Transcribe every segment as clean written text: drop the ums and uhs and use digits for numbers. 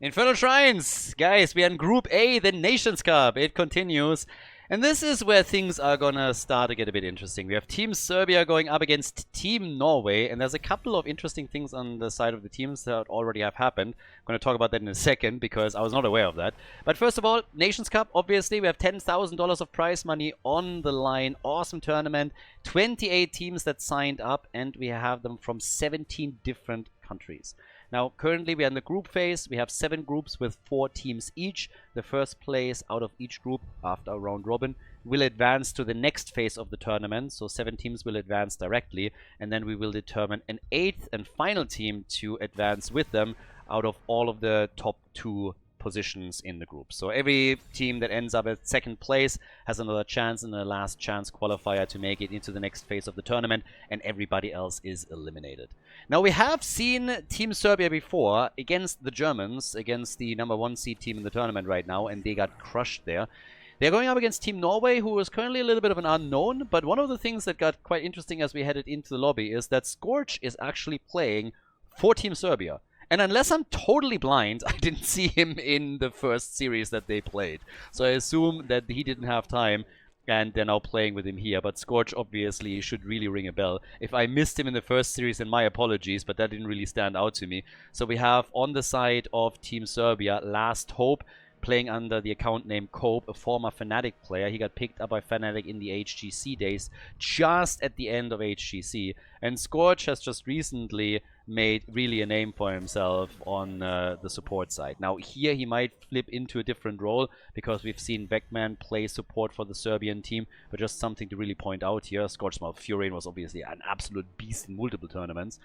Infernal Shrines! Guys, we are in Group A, the Nations Cup. It continues. And this is where things are gonna start to get a bit interesting. We have Team Serbia going up against Team Norway, and there's a couple of interesting things on the side of the teams that already have happened. I'm gonna talk about that in a second, because I was not aware of that. But first of all, Nations Cup, obviously, we have $10,000 of prize money on the line. Awesome tournament. 28 teams that signed up, and we have them from 17 different countries. Now, currently we are in the group phase. We have 7 groups with 4 teams each. The first place out of each group after a round robin will advance to the next phase of the tournament. So 7 teams will advance directly, and then we will determine an 8th and final team to advance with them out of all of the top 2 positions in the group. So every team that ends up at 2nd place has another chance in the last chance qualifier to make it into the next phase of the tournament, and everybody else is eliminated. Now, we have seen Team Serbia before against the Germans, against the #1 seed team in the tournament right now, and they got crushed there. They're going up against Team Norway, who is currently a little bit of an unknown, but one of the things that got quite interesting as we headed into the lobby is that Scorch is actually playing for Team Serbia. And unless I'm totally blind, I didn't see him in the first series that they played. So I assume that he didn't have time, and they're now playing with him here. But Scorch obviously should really ring a bell. If I missed him in the first series, then my apologies, but that didn't really stand out to me. So we have on the side of Team Serbia, Last Hope, playing under the account name Cope, a former Fnatic player. He got picked up by Fnatic in the HGC days, just at the end of HGC. And Scorch has just recently made really a name for himself on the support side. Now here he might flip into a different role, because we've seen Vecman play support for the Serbian team, but just something to really point out here. Scorch's Furion was obviously an absolute beast in multiple tournaments.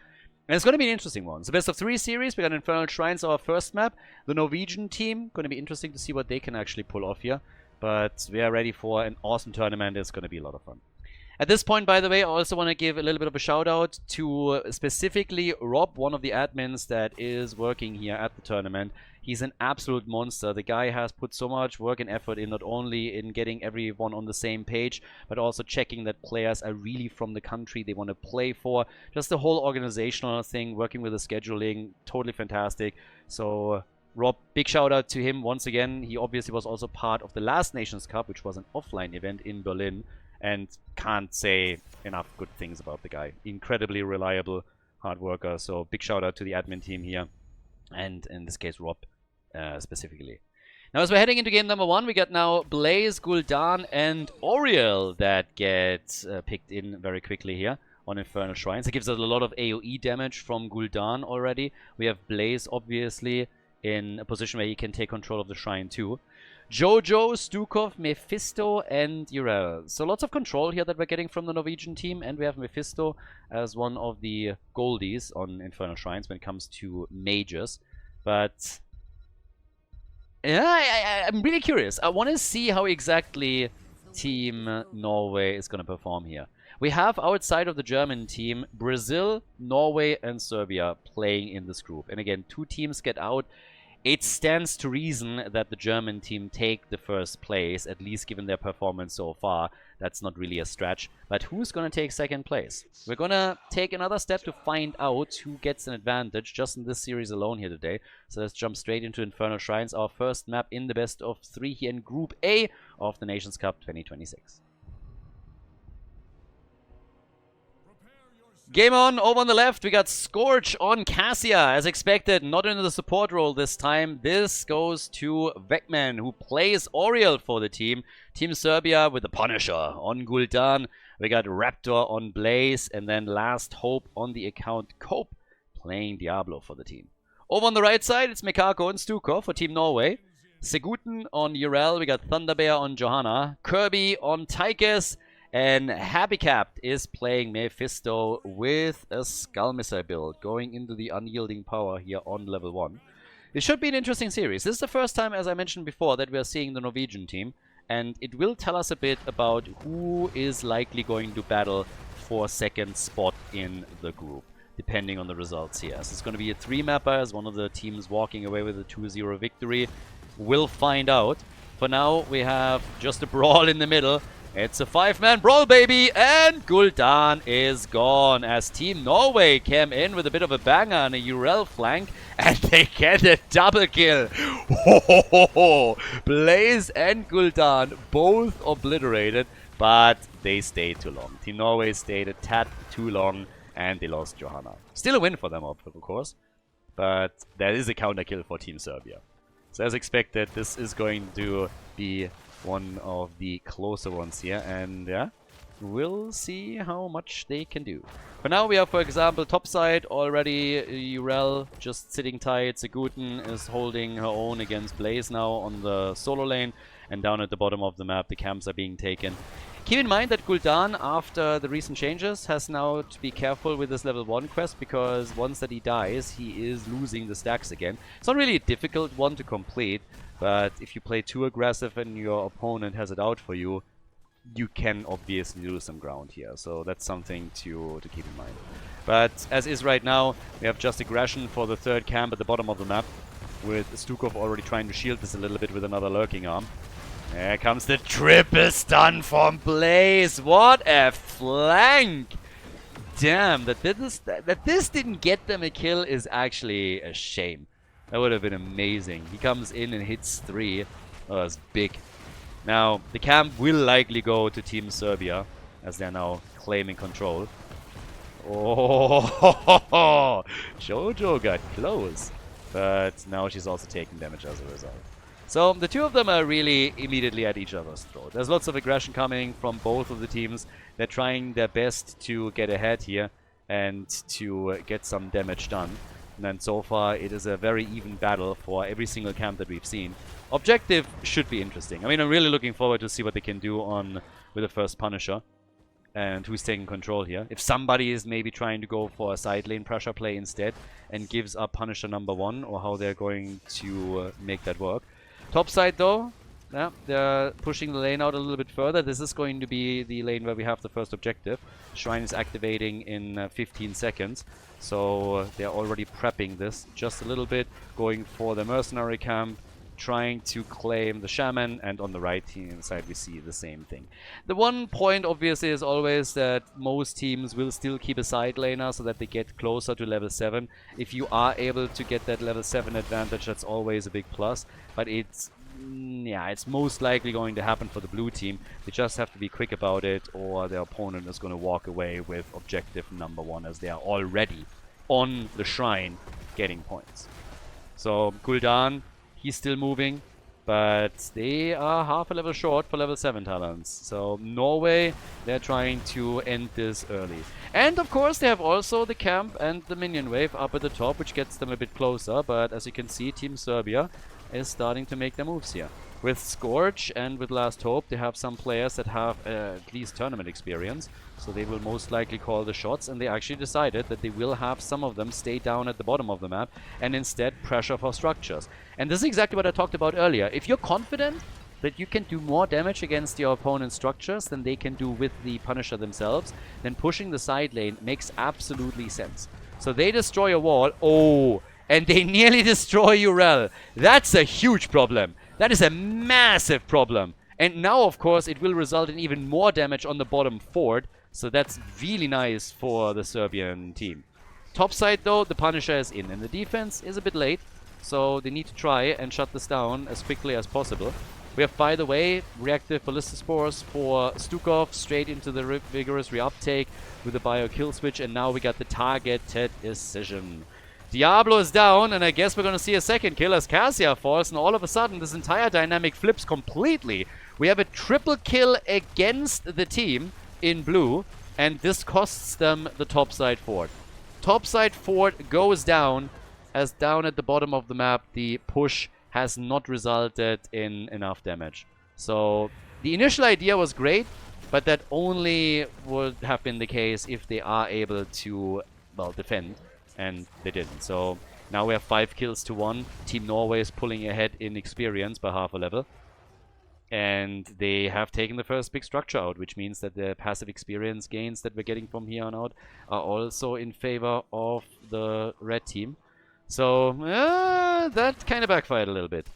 And it's going to be an interesting one. So best of 3 series, we got Infernal Shrines, our first map. The Norwegian team, going to be interesting to see what they can actually pull off here. But we are ready for an awesome tournament. It's going to be a lot of fun. At this point, by the way, I also want to give a little bit of a shout out to specifically Rob, one of the admins that is working here at the tournament. He's an absolute monster. The guy has put so much work and effort in, not only in getting everyone on the same page, but also checking that players are really from the country they want to play for. Just the whole organizational thing, working with the scheduling, totally fantastic. So Rob, big shout out to him once again. He obviously was also part of the last Nations Cup, which was an offline event in Berlin. And can't say enough good things about the guy. Incredibly reliable, hard worker. So big shout out to the admin team here. And in this case, Rob specifically. Now, as we're heading into game number 1, we got now Blaze, Gul'dan, and Oriel that get picked in very quickly here on Infernal Shrines. It gives us a lot of AoE damage from Gul'dan already. We have Blaze, obviously, in a position where he can take control of the shrine too. Jojo, Stukov, Mephisto, and Yrel. So lots of control here that we're getting from the Norwegian team, and we have Mephisto as one of the goldies on Infernal Shrines when it comes to mages. But yeah, I'm really curious. I want to see how exactly Team Norway is going to perform here. We have outside of the German team, Brazil, Norway, and Serbia playing in this group. And again, 2 teams get out. It stands to reason that the German team take the first place, at least given their performance so far. That's not really a stretch. But who's going to take 2nd place? We're going to take another step to find out who gets an advantage just in this series alone here today. So let's jump straight into Infernal Shrines, our first map in the best of 3 here in Group A of the Nations Cup 2026. Game on, over on the left, we got Scorch on Cassia, as expected, not in the support role this time. This goes to Vecman, who plays Oriel for the team. Team Serbia with the Punisher on Gul'dan. We got Raptor on Blaze, and then Last Hope on the account Cope, playing Diablo for the team. Over on the right side, it's Mekako and Stukov for Team Norway. Seguten on Yrel, we got Thunderbear on Johanna. Kirby on Tychus. And Happy Capped is playing Mephisto with a Skull Missile build, going into the Unyielding Power here on level 1. This should be an interesting series. This is the first time, as I mentioned before, that we are seeing the Norwegian team. And it will tell us a bit about who is likely going to battle for 2nd spot in the group, depending on the results here. So it's going to be a 3-mapper as one of the teams walking away with a 2-0 victory. We'll find out. For now, we have just a brawl in the middle. It's a 5-man brawl, baby, and Gul'dan is gone as Team Norway came in with a bit of a banger on a URL flank, and they get a double kill. Ho, ho, ho, ho. Blaze and Gul'dan both obliterated, but they stayed too long. Team Norway stayed a tad too long, and they lost Johanna. Still a win for them, of course, but that is a counter kill for Team Serbia. So as expected, this is going to be one of the closer ones here, and yeah, we'll see how much they can do. For now, we have, for example, topside already. URL just sitting tight. Sigurden is holding her own against Blaze now on the solo lane, and down at the bottom of the map, the camps are being taken. Keep in mind that Gul'dan, after the recent changes, has now to be careful with this level 1 quest, because once that he dies, he is losing the stacks again. It's not really a difficult one to complete, but if you play too aggressive and your opponent has it out for you, you can obviously lose some ground here. So that's something to keep in mind. But as is right now, we have just aggression for the third camp at the bottom of the map, with Stukov already trying to shield this a little bit with another lurking arm. There comes the triple stun from Blaze. What a flank! Damn, that this didn't get them a kill is actually a shame. That would have been amazing. He comes in and hits 3. Oh, that's big. Now, the camp will likely go to Team Serbia, as they're now claiming control. Oh, Jojo got close. But now she's also taking damage as a result. So the two of them are really immediately at each other's throat. There's lots of aggression coming from both of the teams. They're trying their best to get ahead here and to get some damage done. And then so far it is a very even battle for every single camp that we've seen. Objective should be interesting. I mean, I'm really looking forward to see what they can do with the first Punisher. And who's taking control here. If somebody is maybe trying to go for a side lane pressure play instead and gives up Punisher #1, or how they're going to make that work. Top side though, yeah, they're pushing the lane out a little bit further. This is going to be the lane where we have the first objective. Shrine is activating in 15 seconds. So they're already prepping this just a little bit, going for the mercenary camp, trying to claim the shaman, and on the right hand side we see the same thing. The one point obviously is always that most teams will still keep a side laner so that they get closer to level 7. If you are able to get that level 7 advantage, that's always a big plus, but it's most likely going to happen for the blue team. They just have to be quick about it, or their opponent is going to walk away with objective #1, as they are already on the shrine getting points. So Gul'dan, he's still moving, but they are half a level short for level 7 talents. So Norway, they're trying to end this early. And of course they have also the camp and the minion wave up at the top, which gets them a bit closer. But as you can see, Team Serbia is starting to make their moves here. With Scorch and with Last Hope, they have some players that have at least tournament experience. So they will most likely call the shots, and they actually decided that they will have some of them stay down at the bottom of the map and instead pressure for structures. And this is exactly what I talked about earlier. If you're confident that you can do more damage against your opponent's structures than they can do with the Punisher themselves, then pushing the side lane makes absolutely sense. So they destroy a wall. Oh, and they nearly destroy URL. That's a huge problem. That is a massive problem. And now, of course, it will result in even more damage on the bottom fort. So that's really nice for the Serbian team. Top side, though, the Punisher is in. And the defense is a bit late. So they need to try and shut this down as quickly as possible. We have, by the way, reactive Ballista Spores for Stukov, straight into the vigorous reuptake with the bio kill switch. And now we got the targeted decision. Diablo is down, and I guess we're going to see a second kill as Cassia falls, and all of a sudden this entire dynamic flips completely. We have a triple kill against the team in blue, and this costs them the topside fort. Topside fort goes down, as down at the bottom of the map the push has not resulted in enough damage. So the initial idea was great, but that only would have been the case if they are able to, well, defend. And they didn't. So now we have 5 kills to 1. Team Norway is pulling ahead in experience by half a level. And they have taken the first big structure out, which means that the passive experience gains that we're getting from here on out are also in favor of the red team. So that kind of backfired a little bit.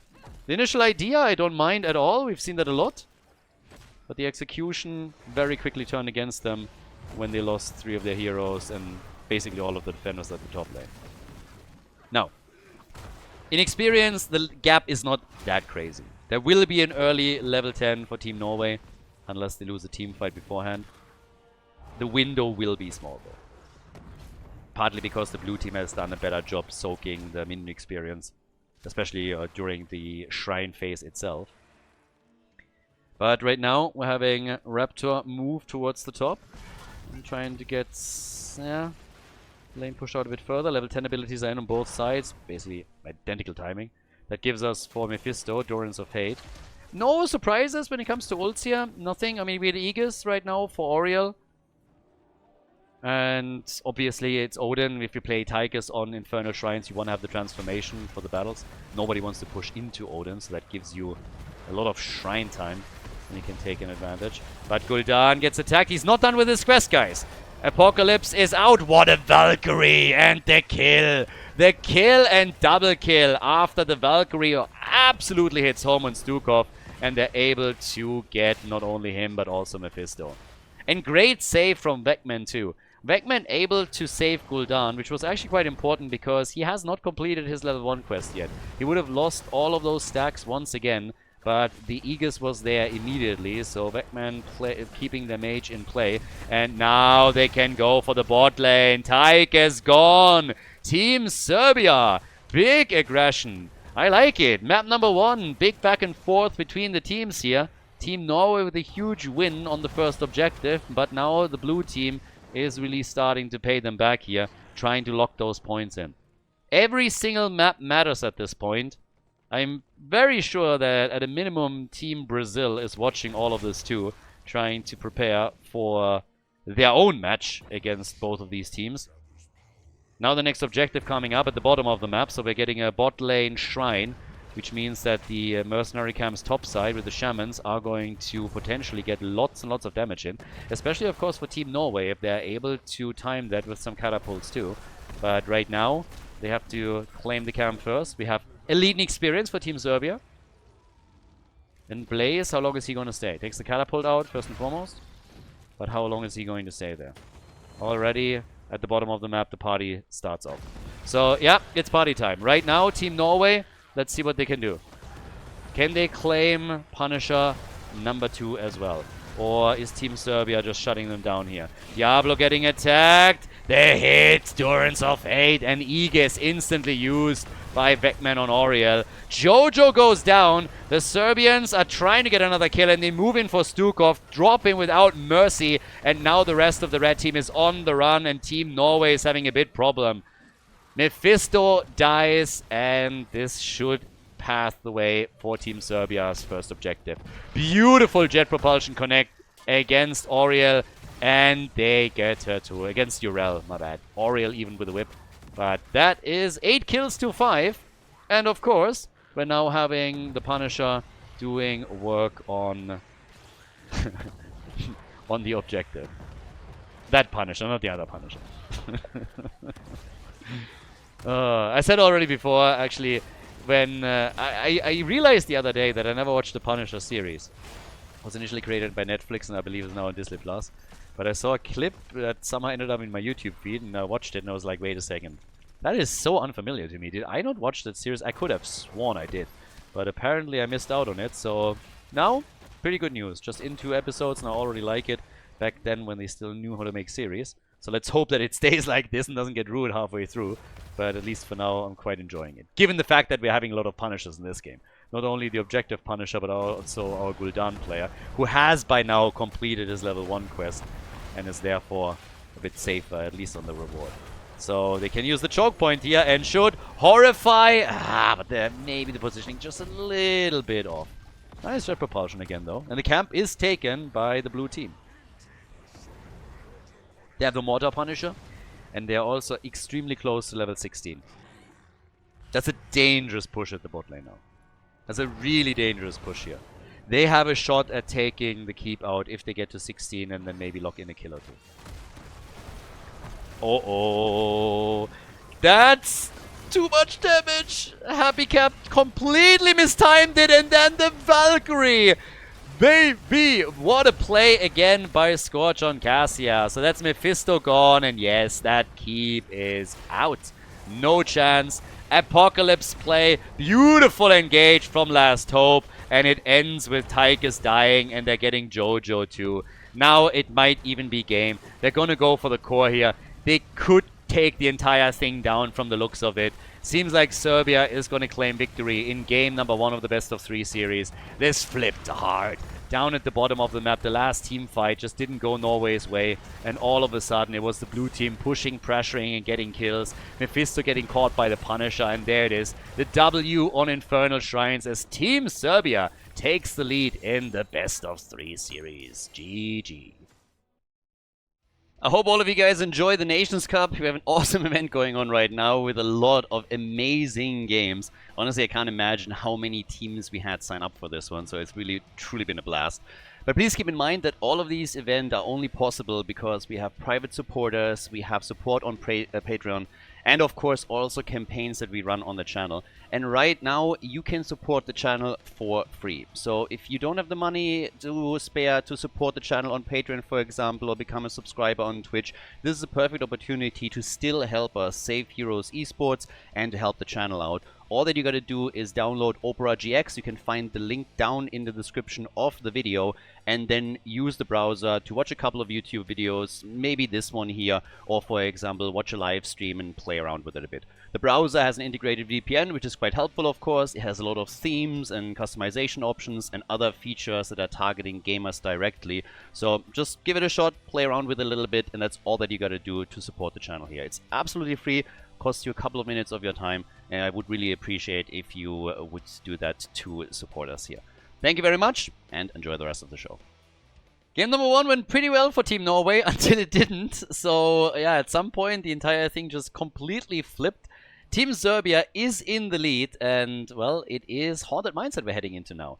The initial idea I don't mind at all. We've seen that a lot. But the execution very quickly turned against them when they lost 3 of their heroes and basically all of the defenders at the top lane. Now, in experience, the gap is not that crazy. There will be an early level 10 for Team Norway, unless they lose a team fight beforehand. The window will be small though. Partly because the blue team has done a better job soaking the minion experience, especially during the shrine phase itself. But right now, we're having Raptor move towards the top. I'm trying to get lane pushed out a bit further. Level 10 abilities are in on both sides. Basically, identical timing. That gives us for Mephisto, Dorans of Hate. No surprises when it comes to ults here. Nothing. I mean, we had Aegis right now for Oriel. And obviously, it's Odin. If you play Tychus on Infernal Shrines, you want to have the transformation for the battles. Nobody wants to push into Odin, so that gives you a lot of shrine time. And you can take an advantage. But Gul'dan gets attacked. He's not done with his quest, guys. Apocalypse is out. What a Valkyrie! And the kill! The kill and double kill after the Valkyrie absolutely hits home on Stukov. And they're able to get not only him, but also Mephisto. And great save from Vecman too. Vecman able to save Gul'dan, which was actually quite important because he has not completed his level 1 quest yet. He would have lost all of those stacks once again. But the Aegis was there immediately, so Vecman keeping the mage in play. And now they can go for the bot lane. Tyke is gone. Team Serbia. Big aggression. I like it. Map number 1. Big back and forth between the teams here. Team Norway with a huge win on the first objective. But now the blue team is really starting to pay them back here. Trying to lock those points in. Every single map matters at this point. I'm very sure that at a minimum Team Brazil is watching all of this too, trying to prepare for their own match against both of these teams. Now the next objective coming up at the bottom of the map, so we're getting a bot lane shrine, which means that the mercenary camps topside with the shamans are going to potentially get lots and lots of damage in, especially of course for Team Norway if they're able to time that with some catapults too. But right now they have to claim the camp first. We have elite experience for Team Serbia. And Blaze, how long is he going to stay? Takes the catapult out first and foremost. But how long is he going to stay there? Already at the bottom of the map, the party starts off. So, yeah, it's party time. Right now, Team Norway, let's see what they can do. Can they claim Punisher number 2 as well? Or is Team Serbia just shutting them down here? Diablo getting attacked. The hit, Dorans of Hate, and Aegis instantly used by Vecman on Oriel. Jojo goes down. The Serbians are trying to get another kill, and they move in for Stukov, drop in without mercy, and now the rest of the red team is on the run, and Team Norway is having a bit problem. Mephisto dies, and this should pave the way for Team Serbia's first objective. Beautiful jet propulsion connect against Oriel. And they get her too. Against Urel, my bad. Oriel even with a whip. But that is 8 kills to 5. And of course, we're now having the Punisher doing work on on the objective. That Punisher, not the other Punisher. I said already before, actually, when I realized the other day that I never watched the Punisher series. It was initially created by Netflix and I believe is now on Disney Plus. But I saw a clip that somehow ended up in my YouTube feed, and I watched it, and I was like, wait a second. That is so unfamiliar to me. Did I not watch that series? I could have sworn I did. But apparently I missed out on it, so now, pretty good news. Just in 2 episodes, and I already like it. Back then, when they still knew how to make series. So let's hope that it stays like this and doesn't get ruined halfway through. But at least for now, I'm quite enjoying it. Given the fact that we're having a lot of Punishers in this game. Not only the objective Punisher, but also our Gul'dan player, who has by now completed his level 1 quest. And is therefore a bit safer, at least on the reward. So they can use the choke point here and should horrify. But maybe the positioning just a little bit off. Nice jet propulsion again though. And the camp is taken by the blue team. They have the Mortar Punisher. And they are also extremely close to level 16. That's a dangerous push at the bot lane now. That's a really dangerous push here. They have a shot at taking the keep out if they get to 16 and then maybe lock in a kill or 2. Uh-oh. That's too much damage. Happy Cap completely mistimed it, and then the Valkyrie baby! What a play again by Scorch on Cassia. So that's Mephisto gone, and yes, that keep is out. No chance. Apocalypse play, beautiful engage from Last Hope, and it ends with Tychus dying, and they're getting Jojo too. Now it might even be game. They're gonna go for the core here. They could take the entire thing down from the looks of it. Seems like Serbia is going to claim victory in game number 1 of the best of 3 series. This flipped hard. Down at the bottom of the map, the last team fight just didn't go Norway's way, and all of a sudden it was the blue team pushing, pressuring, and getting kills. Mephisto getting caught by the Punisher, and there it is. The W on Infernal Shrines as Team Serbia takes the lead in the best of 3 series. GG. I hope all of you guys enjoy the Nations Cup. We have an awesome event going on right now with a lot of amazing games. Honestly, I can't imagine how many teams we had sign up for this one, so it's really, truly been a blast. But please keep in mind that all of these events are only possible because we have private supporters, we have support on Patreon, and of course also campaigns that we run on the channel. And right now you can support the channel for free. So if you don't have the money to spare to support the channel on Patreon, for example, or become a subscriber on Twitch, this is a perfect opportunity to still help us save Heroes Esports and to help the channel out. All that you gotta do is download Opera GX. You can find the link down in the description of the video, and then use the browser to watch a couple of YouTube videos, maybe this one here, or for example watch a live stream and play around with it a bit. The browser has an integrated VPN, which is quite helpful, of course. It has a lot of themes and customization options and other features that are targeting gamers directly. So just give it a shot, play around with it a little bit, and that's all that you gotta do to support the channel here. It's absolutely free, costs you a couple of minutes of your time, and I would really appreciate if you would do that to support us here. Thank you very much, and enjoy the rest of the show. Game number 1 went pretty well for Team Norway until it didn't. So yeah, at some point the entire thing just completely flipped. Team Serbia is in the lead, and well, it is Haunted Mindset we're heading into now.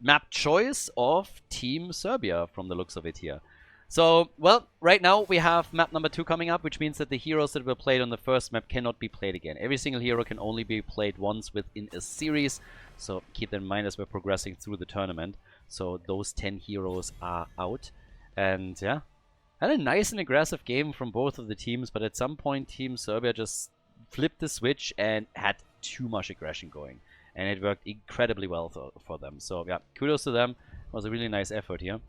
Map choice of Team Serbia from the looks of it here. So, well, right now we have map number 2 coming up, which means that the heroes that were played on the first map cannot be played again. Every single hero can only be played once within a series, so keep that in mind as we're progressing through the tournament. So those 10 heroes are out, and yeah, had a nice and aggressive game from both of the teams, but at some point Team Serbia just flipped the switch and had too much aggression going, and it worked incredibly well for them. So yeah, kudos to them. It was a really nice effort here.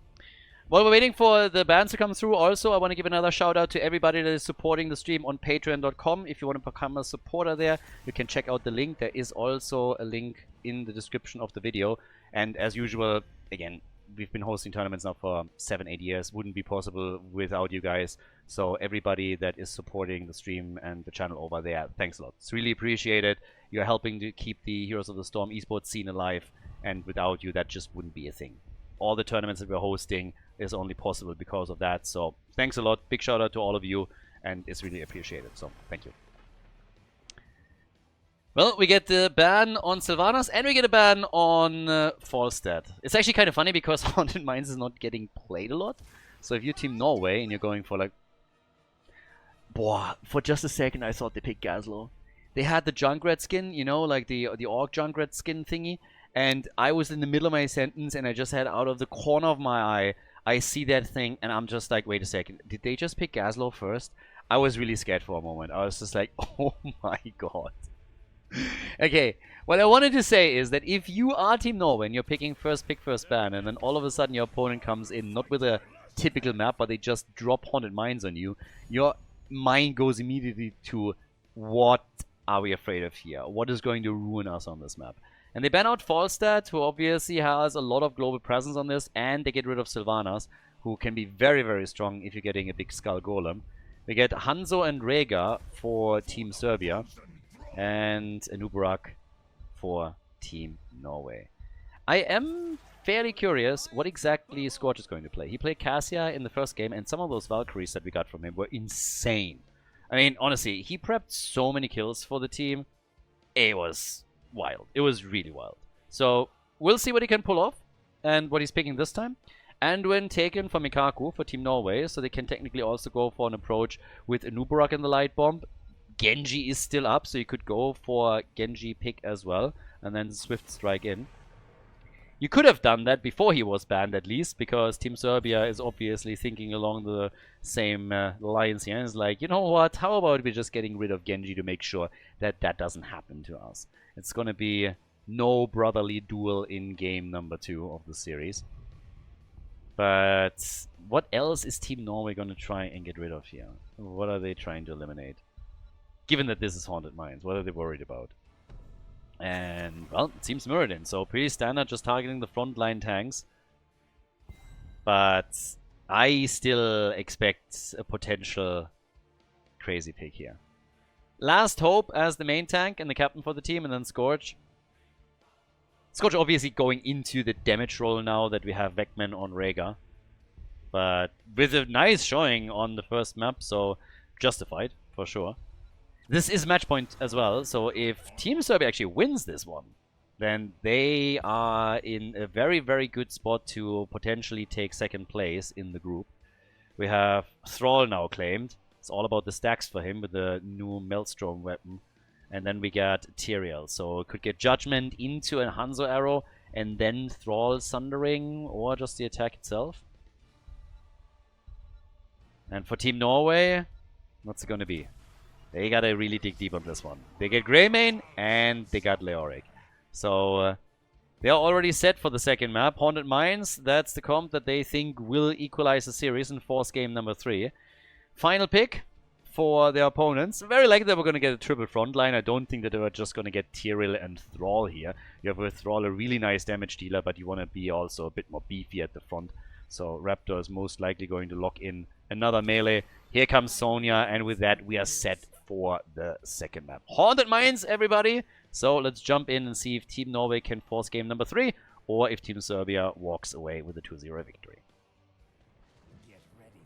While we're waiting for the bans to come through, also, I want to give another shout out to everybody that is supporting the stream on patreon.com. If you want to become a supporter there, you can check out the link. There is also a link in the description of the video. And as usual, again, we've been hosting tournaments now for 7-8 years. Wouldn't be possible without you guys. So everybody that is supporting the stream and the channel over there, thanks a lot. It's really appreciated. You're helping to keep the Heroes of the Storm esports scene alive. And without you, that just wouldn't be a thing. All the tournaments that we're hosting is only possible because of that. So thanks a lot. Big shout out to all of you, and it's really appreciated. So thank you. Well, we get the ban on Sylvanas, and we get a ban on Falstad. It's actually kind of funny because Haunted Minds is not getting played a lot. So if you're Team Norway and you're going for like... Boah, for just a second I thought they picked Gazlo. They had the Junkrat skin, you know, like the Orc Junkrat skin thingy. And I was in the middle of my sentence and I just had out of the corner of my eye, I see that thing and I'm just like, wait a second, did they just pick Gazlo first? I was really scared for a moment. I was just like, oh my god. Okay, what I wanted to say is that if you are Team Norway and you're picking first pick, first ban, and then all of a sudden your opponent comes in, not with a typical map, but they just drop Haunted Minds on you, your mind goes immediately to what are we afraid of here? What is going to ruin us on this map? And they ban out Falstad, who obviously has a lot of global presence on this, and they get rid of Sylvanas, who can be very, very strong if you're getting a big Skull Golem. We get Hanzo and Rhaegar for Team Serbia, and Anubarak for Team Norway. I am fairly curious what exactly Scorch is going to play. He played Cassia in the first game, and some of those Valkyries that we got from him were insane. I mean, honestly, he prepped so many kills for the team. It was wild. It was really wild. So we'll see what he can pull off and what he's picking this time. And when taken for Mikaku for Team Norway, so they can technically also go for an approach with Anubarak in the light bomb. Genji is still up, so you could go for Genji pick as well and then Swift Strike in. You could have done that before he was banned, at least, because Team Serbia is obviously thinking along the same lines here. And it's like, you know what, how about we just getting rid of Genji to make sure that that doesn't happen to us. It's going to be no brotherly duel in game number 2 of the series. But what else is Team Norway going to try and get rid of here? What are they trying to eliminate? Given that this is Haunted Mines, what are they worried about? And, well, it seems Muradin, so pretty standard, just targeting the frontline tanks. But I still expect a potential crazy pick here. Last Hope as the main tank and the captain for the team, and then Scorch. Scorch obviously going into the damage role now that we have Vecman on Rhaegar. But with a nice showing on the first map, so justified, for sure. This is match point as well, so if Team Serbia actually wins this one, then they are in a very, very good spot to potentially take second place in the group. We have Thrall now claimed. It's all about the stacks for him with the new Maelstrom weapon. And then we got Tyrael, so it could get Judgment into a Hanzo arrow, and then Thrall Sundering, or just the attack itself. And for Team Norway, what's it going to be? They gotta really dig deep on this one. They get Greymane and they got Leoric. So they are already set for the second map. Haunted Mines, that's the comp that they think will equalize the series and force game number 3. Final pick for their opponents. Very likely that we're gonna get a triple frontline. I don't think that they were just gonna get Tyrael and Thrall here. You have with Thrall a really nice damage dealer, but you wanna be also a bit more beefy at the front. So Raptor is most likely going to lock in another melee. Here comes Sonya, and with that we are set for the second map. Haunted Mines, everybody! So let's jump in and see if Team Norway can force game number 3, or if Team Serbia walks away with a 2-0 victory.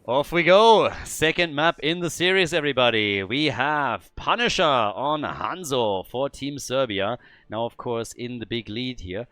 Off we go! Second map in the series, everybody. We have Punisher on Hanzo for Team Serbia. Now, of course, in the big lead here.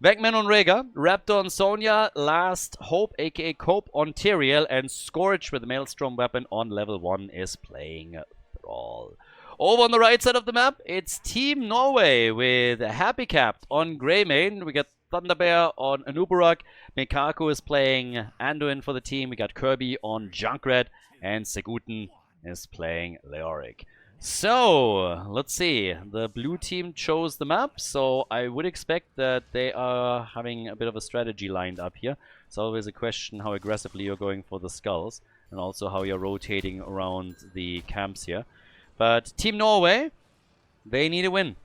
Vecman on Rhaegar, Raptor on Sonya, Last Hope aka Cope on Tyrael, and Scourge with the Maelstrom weapon on level 1 is playing Thrall. Over on the right side of the map, it's Team Norway with Happy Capped on Greymane. We got Thunderbear on Anubarak, Mikaku is playing Anduin for the team, we got Kirby on Junkrat, and Seguten is playing Leoric. So, let's see. The blue team chose the map, so I would expect that they are having a bit of a strategy lined up here. It's always a question how aggressively you're going for the skulls, and also how you're rotating around the camps here. But Team Norway, they need a win.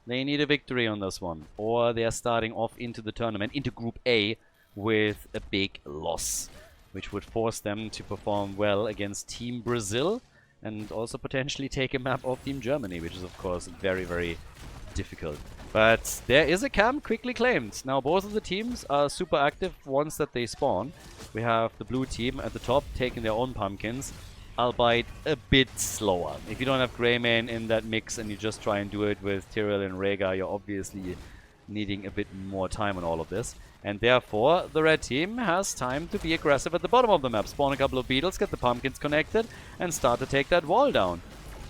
They need a victory on this one, or they're starting off into the tournament, into Group A, with a big loss, which would force them to perform well against Team Brazil, and also potentially take a map off Team Germany, which is of course very, very difficult. But there is a camp quickly claimed. Now both of the teams are super active once that they spawn. We have the blue team at the top taking their own pumpkins, albeit a bit slower. If you don't have Greymane in that mix and you just try and do it with Tyrael and Rhaegar, you're obviously needing a bit more time on all of this. And therefore, the red team has time to be aggressive at the bottom of the map. Spawn a couple of beetles, get the pumpkins connected, and start to take that wall down.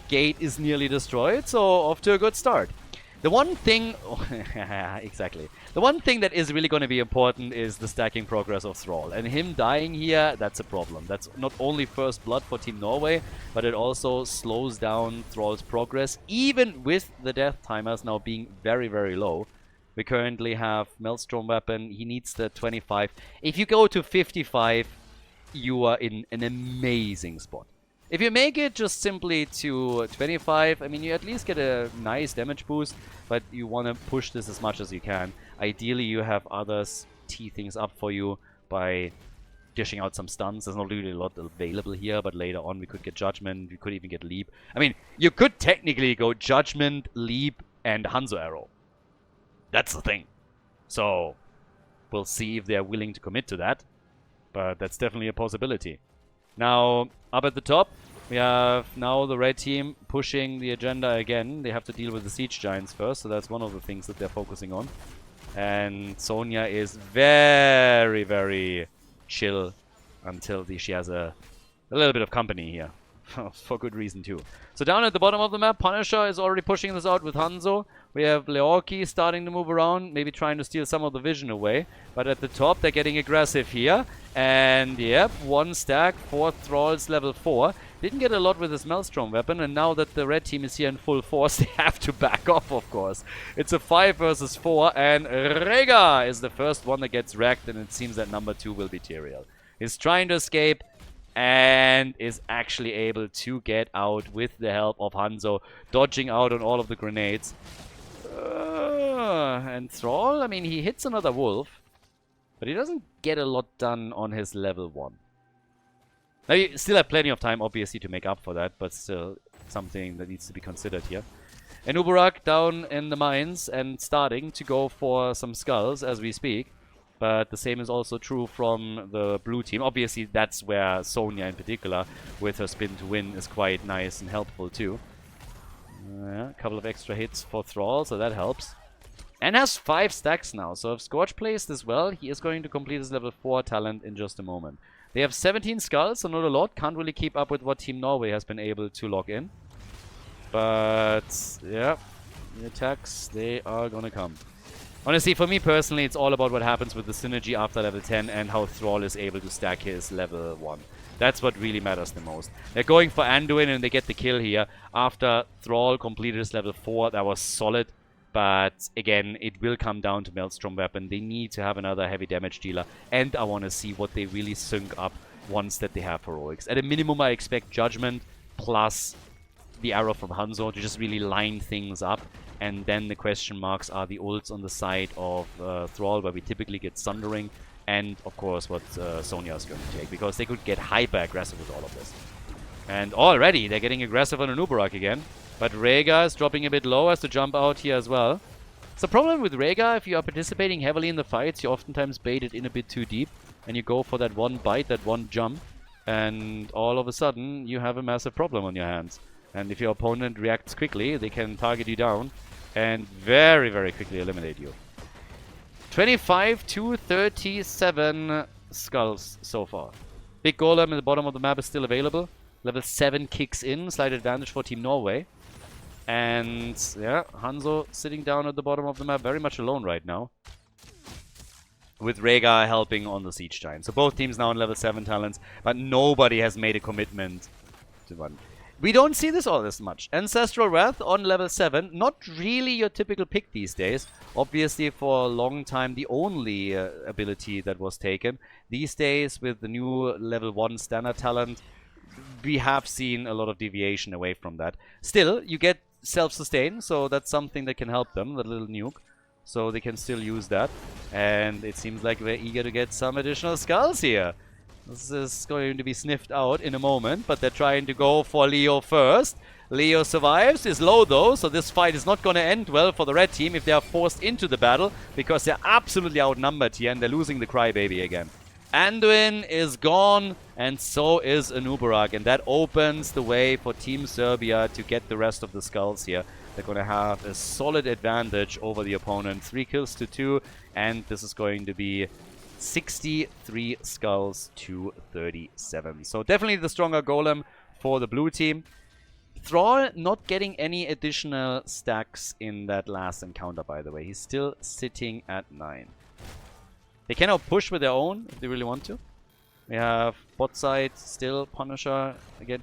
Gate is nearly destroyed, so off to a good start. The one thing... exactly. The one thing that is really going to be important is the stacking progress of Thrall. And him dying here, that's a problem. That's not only first blood for Team Norway, but it also slows down Thrall's progress, even with the death timers now being very, very low. We currently have Maelstrom weapon. He needs the 25. If you go to 55, you are in an amazing spot. If you make it just simply to 25, I mean, you at least get a nice damage boost, but you want to push this as much as you can. Ideally, you have others tee things up for you by dishing out some stuns. There's not really a lot available here, but later on we could get Judgment, we could even get Leap. I mean, you could technically go Judgment, Leap, and Hanzo Arrow. That's the thing. So, we'll see if they're willing to commit to that. But that's definitely a possibility. Now, up at the top, we have now the red team pushing the agenda again. They have to deal with the Siege Giants first, so that's one of the things that they're focusing on. And Sonya is very, very chill until she has a little bit of company here For good reason too. So down at the bottom of the map, Punisher is already pushing this out with Hanzo. We have Leorki starting to move around, maybe trying to steal some of the vision away. But at the top, they're getting aggressive here. And yep, 1 stack, 4 Thralls level 4. Didn't get a lot with this Maelstrom weapon, and now that the red team is here in full force, they have to back off, of course. It's a 5 versus 4, and Rega is the first one that gets wrecked, and it seems that number 2 will be Tyrael. He's trying to escape, and is actually able to get out with the help of Hanzo, dodging out on all of the grenades. And Thrall, I mean, he hits another wolf, but he doesn't get a lot done on his level 1. Now, you still have plenty of time, obviously, to make up for that, but still something that needs to be considered here. And Uberak down in the mines and starting to go for some skulls as we speak. But the same is also true from the blue team. Obviously, that's where Sonya in particular, with her spin to win, is quite nice and helpful too. A couple of extra hits for Thrall, so that helps. And has 5 stacks now, so if Scorch plays this well, he is going to complete his level 4 talent in just a moment. They have 17 skulls, so not a lot. Can't really keep up with what Team Norway has been able to lock in. But, yeah, the attacks, they are gonna come. Honestly, for me personally, it's all about what happens with the synergy after level 10 and how Thrall is able to stack his level 1. That's what really matters the most. They're going for Anduin and they get the kill here. After Thrall completed his level 4, that was solid. But again, it will come down to Maelstrom weapon. They need to have another heavy damage dealer. And I want to see what they really sync up once that they have heroics. At a minimum, I expect Judgment plus the arrow from Hanzo to just really line things up. And then the question marks are the ults on the side of Thrall, where we typically get Sundering. And of course what Sonya is going to take. Because they could get hyper aggressive with all of this. And already they're getting aggressive on an Uberak again. But Rega is dropping a bit low, has to jump out here as well. It's the problem with Rega, if you are participating heavily in the fights, you oftentimes bait it in a bit too deep. And you go for that one bite, that one jump. And all of a sudden, you have a massive problem on your hands. And if your opponent reacts quickly, they can target you down. And very, very quickly eliminate you. 25 to 37 skulls so far. Big Golem at the bottom of the map is still available. Level 7 kicks in, slight advantage for Team Norway. And yeah, Hanzo sitting down at the bottom of the map, very much alone right now. With Rega helping on the Siege Giant. So both teams now on level 7 talents, but nobody has made a commitment to one. We don't see this all this much. Ancestral Wrath on level 7, not really your typical pick these days. Obviously for a long time the only ability that was taken. These days with the new level 1 standard talent, we have seen a lot of deviation away from that. Still, you get self-sustain, so that's something that can help them, that little nuke. So they can still use that. And it seems like we're eager to get some additional skulls here. This is going to be sniffed out in a moment, but they're trying to go for Leo first. Leo survives, is low though, so this fight is not going to end well for the red team if they are forced into the battle, because they're absolutely outnumbered here and they're losing the Crybaby again. Anduin is gone, and so is an Uberak, and that opens the way for Team Serbia to get the rest of the skulls here. They're going to have a solid advantage over the opponent. 3 kills to 2, and this is going to be 63 skulls to 37. So definitely the stronger golem for the blue team. Thrall not getting any additional stacks in that last encounter, by the way. He's still sitting at 9. They can now push with their own if they really want to. We have bot side still, Punisher again.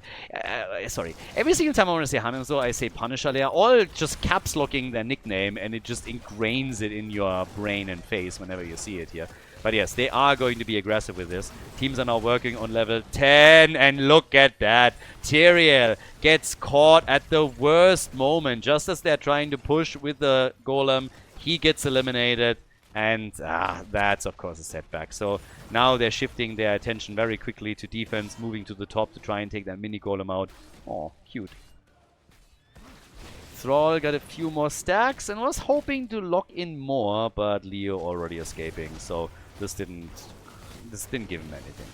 Sorry. Every single time I want to say Hanzo, I say Punisher. They are all just caps locking their nickname, and it just ingrains it in your brain and face whenever you see it here. But yes, they are going to be aggressive with this. Teams are now working on level 10, and look at that. Tyrael gets caught at the worst moment. Just as they're trying to push with the golem, he gets eliminated. And that's, of course, a setback. So now they're shifting their attention very quickly to defense, moving to the top to try and take that mini golem out. Oh, cute. Thrall got a few more stacks and was hoping to lock in more, but Leo already escaping. So this didn't give him anything.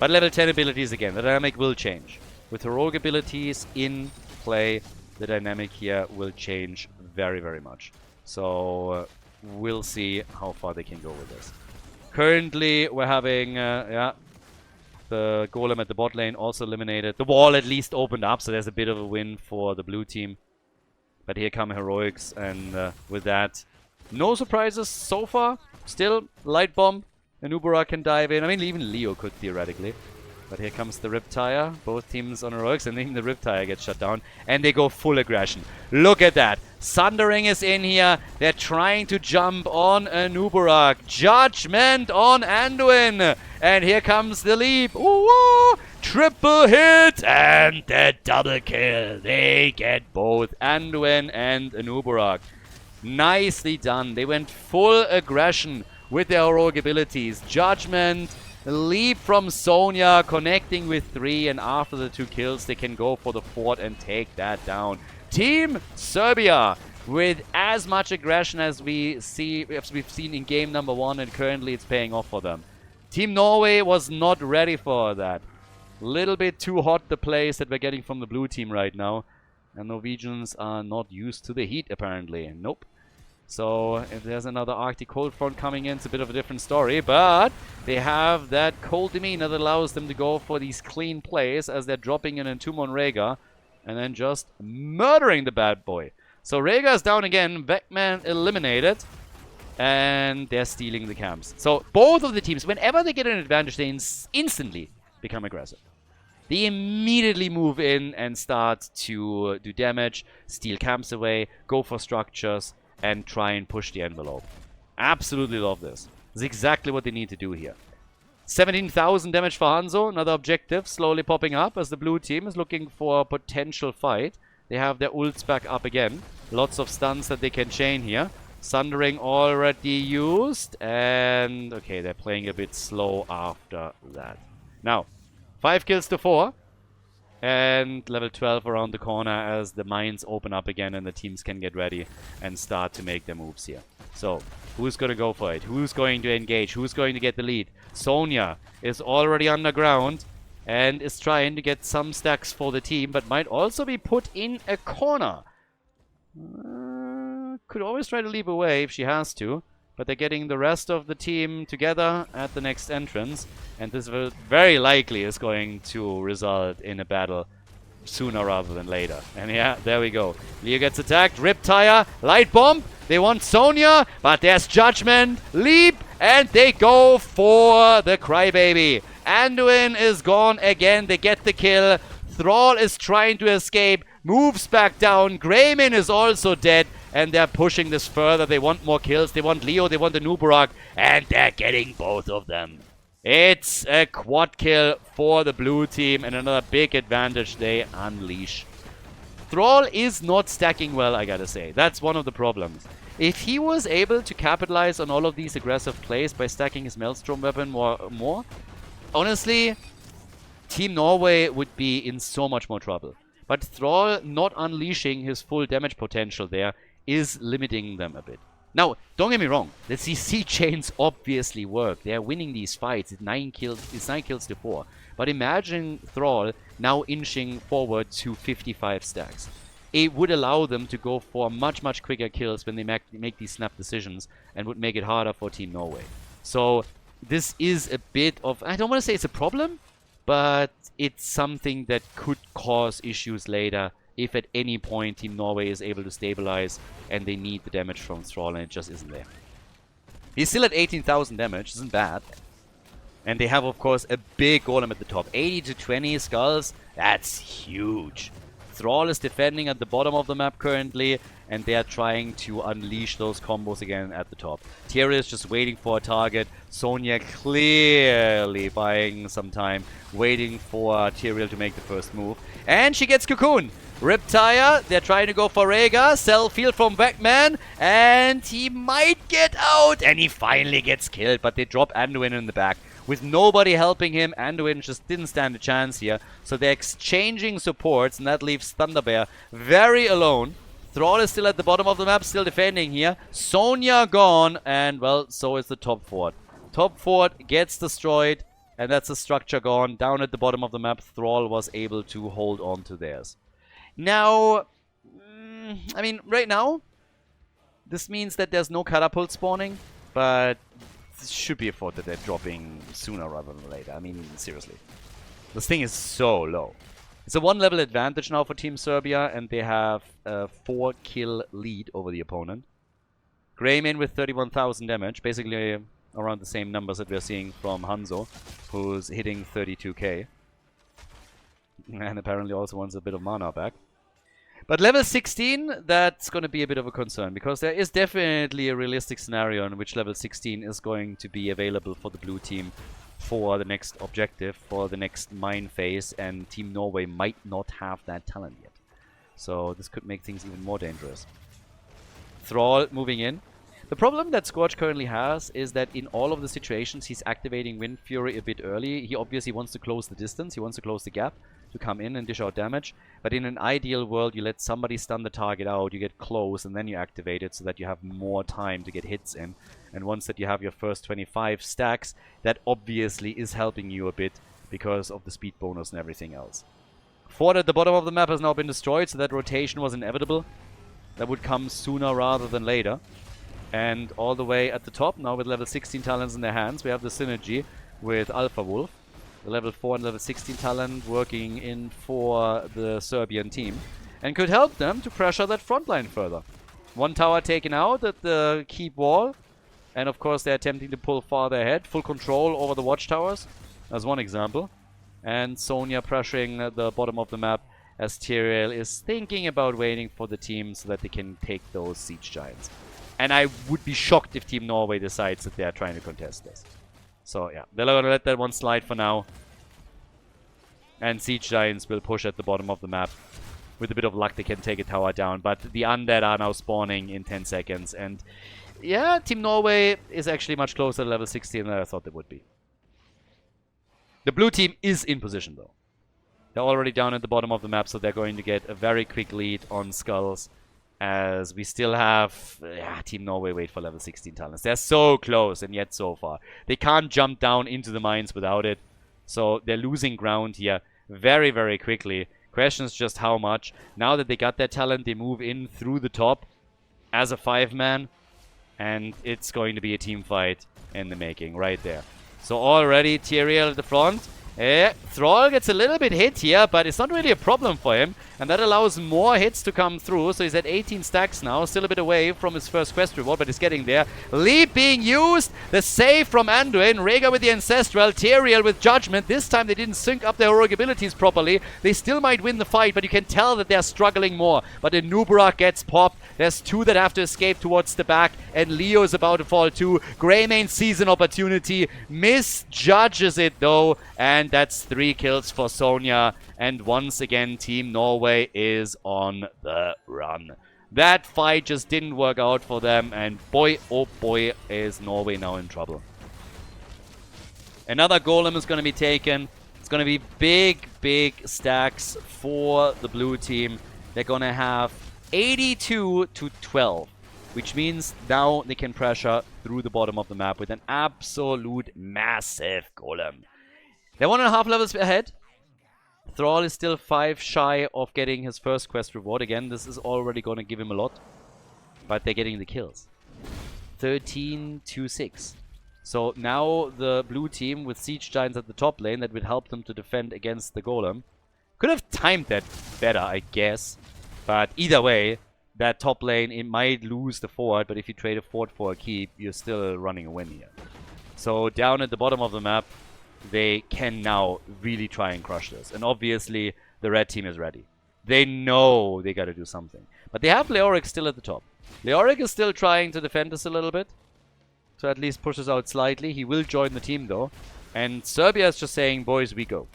But level 10 abilities again, the dynamic will change. With heroic abilities in play, the dynamic here will change very, very much. So we'll see how far they can go with this. Currently, we're having The golem at the bot lane also eliminated. The wall at least opened up, so there's a bit of a win for the blue team. But here come heroics, and with that, no surprises so far. Still, light bomb. Anubara can dive in. I mean, even Leo could theoretically. But here comes the Riptire. Both teams on heroics, and even the Riptire gets shut down. And they go full aggression. Look at that. Sundering is in here. They're trying to jump on Anubara. Judgment on Anduin. And here comes the leap. Ooh, triple hit and the double kill. They get both Anduin and Anubara. Nicely done. They went full aggression with their heroic abilities. Judgment, leap from Sonya, connecting with 3, and after the 2 kills, they can go for the fort and take that down. Team Serbia, with as much aggression as we've seen in game number 1, and currently it's paying off for them. Team Norway was not ready for that. Little bit too hot, the plays that we're getting from the blue team right now. And Norwegians are not used to the heat, apparently. Nope. So, if there's another Arctic cold front coming in, it's a bit of a different story. But they have that cold demeanor that allows them to go for these clean plays as they're dropping in Entomb on Rhaegar and then just murdering the bad boy. So, Rhaegar's down again. Beckman eliminated. And they're stealing the camps. So, both of the teams, whenever they get an advantage, they instantly become aggressive. They immediately move in and start to do damage, steal camps away, go for structures, and try and push the envelope. Absolutely love this. This is exactly what they need to do here. 17,000 damage for Hanzo. Another objective slowly popping up as the blue team is looking for a potential fight. They have their ults back up again. Lots of stuns that they can chain here. Sundering already used. And okay, they're playing a bit slow after that. Now, 5 kills to 4. And level 12 around the corner as the mines open up again and the teams can get ready and start to make their moves here. So, who's going to go for it? Who's going to engage? Who's going to get the lead? Sonya is already underground and is trying to get some stacks for the team, but might also be put in a corner. Could always try to leap away if she has to. But they're getting the rest of the team together at the next entrance. And this will very likely is going to result in a battle sooner rather than later. And yeah, there we go. Leo gets attacked. Riptire. Light bomb. They want Sonya. But there's Judgment. Leap. And they go for the Crybaby. Anduin is gone again. They get the kill. Thrall is trying to escape. Moves back down. Greymin is also dead. And they're pushing this further. They want more kills. They want Leo. They want the Nubarak. And they're getting both of them. It's a quad kill for the blue team. And another big advantage they unleash. Thrall is not stacking well, I gotta say. That's one of the problems. If he was able to capitalize on all of these aggressive plays by stacking his Maelstrom weapon more, honestly, Team Norway would be in so much more trouble. But Thrall not unleashing his full damage potential there is limiting them a bit. Now, don't get me wrong. The CC chains obviously work. They're winning these fights. It's 9 kills to 4. But imagine Thrall now inching forward to 55 stacks. It would allow them to go for much, much quicker kills when they make these snap decisions and would make it harder for Team Norway. So, this is a bit of... I don't want to say it's a problem, but it's something that could cause issues later if at any point Team Norway is able to stabilize and they need the damage from Thrall and it just isn't there. He's still at 18,000 damage, isn't bad. And they have, of course, a big golem at the top. 80 to 20 skulls, that's huge. Thrall is defending at the bottom of the map currently, and they are trying to unleash those combos again at the top. Tyrael is just waiting for a target. Sonya clearly buying some time, waiting for Tyrael to make the first move. And she gets Cocoon. Riptire, they're trying to go for Rhaegar. Self-heal from Beckman, and he might get out. And he finally gets killed, but they drop Anduin in the back. With nobody helping him, Anduin just didn't stand a chance here. So they're exchanging supports, and that leaves Thunderbear very alone. Thrall is still at the bottom of the map, still defending here. Sonya gone, and well, so is the top fort. Top fort gets destroyed, and that's the structure gone. Down at the bottom of the map, Thrall was able to hold on to theirs. Now, right now, this means that there's no catapult spawning, but should be a fort that they're dropping sooner rather than later. I mean, seriously. This thing is so low. It's a 1-level advantage now for Team Serbia, and they have a 4-kill lead over the opponent. Greyman with 31,000 damage, basically around the same numbers that we're seeing from Hanzo, who's hitting 32k. And apparently also wants a bit of mana back. But level 16, that's going to be a bit of a concern, because there is definitely a realistic scenario in which level 16 is going to be available for the blue team for the next objective, for the next mine phase, and Team Norway might not have that talent yet. So this could make things even more dangerous. Thrall moving in. The problem that Scorch currently has is that in all of the situations he's activating Wind Fury a bit early. He obviously wants to close the distance, he wants to close the gap to come in and dish out damage. But in an ideal world, you let somebody stun the target out, you get close, and then you activate it so that you have more time to get hits in. And once that you have your first 25 stacks, that obviously is helping you a bit because of the speed bonus and everything else. Fort at the bottom of the map has now been destroyed, so that rotation was inevitable. That would come sooner rather than later. And all the way at the top, now with level 16 talents in their hands, we have the synergy with Alpha Wolf. The level 4 and level 16 talent working in for the Serbian team. And could help them to pressure that front line further. One tower taken out at the keep wall. And of course they're attempting to pull farther ahead. Full control over the watchtowers. As one example. And Sonya pressuring the bottom of the map as Tyrael is thinking about waiting for the team so that they can take those siege giants. And I would be shocked if Team Norway decides that they are trying to contest this. So yeah, they're going to let that one slide for now. And Siege Giants will push at the bottom of the map. With a bit of luck they can take a tower down. But the undead are now spawning in 10 seconds. And yeah, Team Norway is actually much closer to level 16 than I thought they would be. The blue team is in position though. They're already down at the bottom of the map, so they're going to get a very quick lead on Skulls. As we still have Team Norway wait for level 16 talents. They're so close and yet so far. They can't jump down into the mines without it. So they're losing ground here very, very quickly. Question is just how much. Now that they got their talent, they move in through the top as a 5-man. And it's going to be a team fight in the making right there. So already Tyrael at the front. Thrall gets a little bit hit here, but it's not really a problem for him. And that allows more hits to come through. So he's at 18 stacks now. Still a bit away from his first quest reward, but he's getting there. Leap being used. The save from Anduin. Rhaegar with the Ancestral. Tyrael with Judgment. This time they didn't sync up their heroic abilities properly. They still might win the fight, but you can tell that they're struggling more. But Anubra gets popped. There's 2 that have to escape towards the back. And Leo is about to fall too. Greymane sees an opportunity. Misjudges it though. And that's 3 kills for Sonya. And once again, Team Norway is on the run. That fight just didn't work out for them. And boy, oh boy, is Norway now in trouble. Another golem is going to be taken. It's going to be big, big stacks for the blue team. They're going to have 82 to 12. Which means now they can pressure through the bottom of the map with an absolute massive golem. They're 1.5 levels ahead. Thrall is still 5 shy of getting his first quest reward. Again, this is already going to give him a lot. But they're getting the kills. 13 to 6. So now the blue team with Siege Giants at the top lane that would help them to defend against the golem. Could have timed that better, I guess. But either way, that top lane, it might lose the fort. But if you trade a fort for a keep, you're still running a win here. So down at the bottom of the map, they can now really try and crush this. And obviously, the red team is ready. They know they got to do something. But they have Leoric still at the top. Leoric is still trying to defend us a little bit. So at least pushes out slightly. He will join the team though. And Serbia is just saying, boys, we go.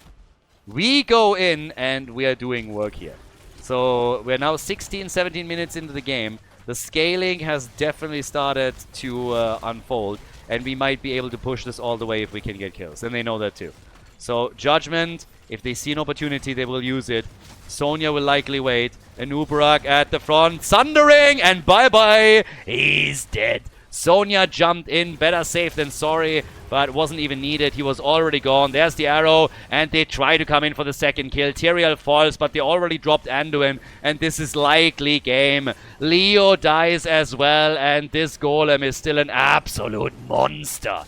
We go in and we are doing work here. So we're now 16, 17 minutes into the game. The scaling has definitely started to unfold. And we might be able to push this all the way if we can get kills. And they know that too. So, Judgment, if they see an opportunity, they will use it. Sonya will likely wait. Anubrak at the front. Sundering! And bye-bye! He's dead. Sonia jumped in, better safe than sorry, but wasn't even needed. He was already gone. There's the arrow, and they try to come in for the second kill. Tyrael falls, but they already dropped Anduin, and this is likely game. Leo dies as well, and this golem is still an absolute monster.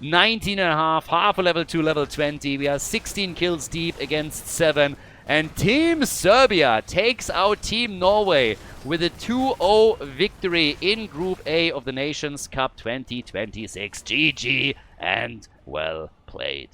19.5, half a level to level 20. We are 16 kills deep against 7. And Team Serbia takes out Team Norway with a 2-0 victory in Group A of the Nations Cup 2026. GG and well played.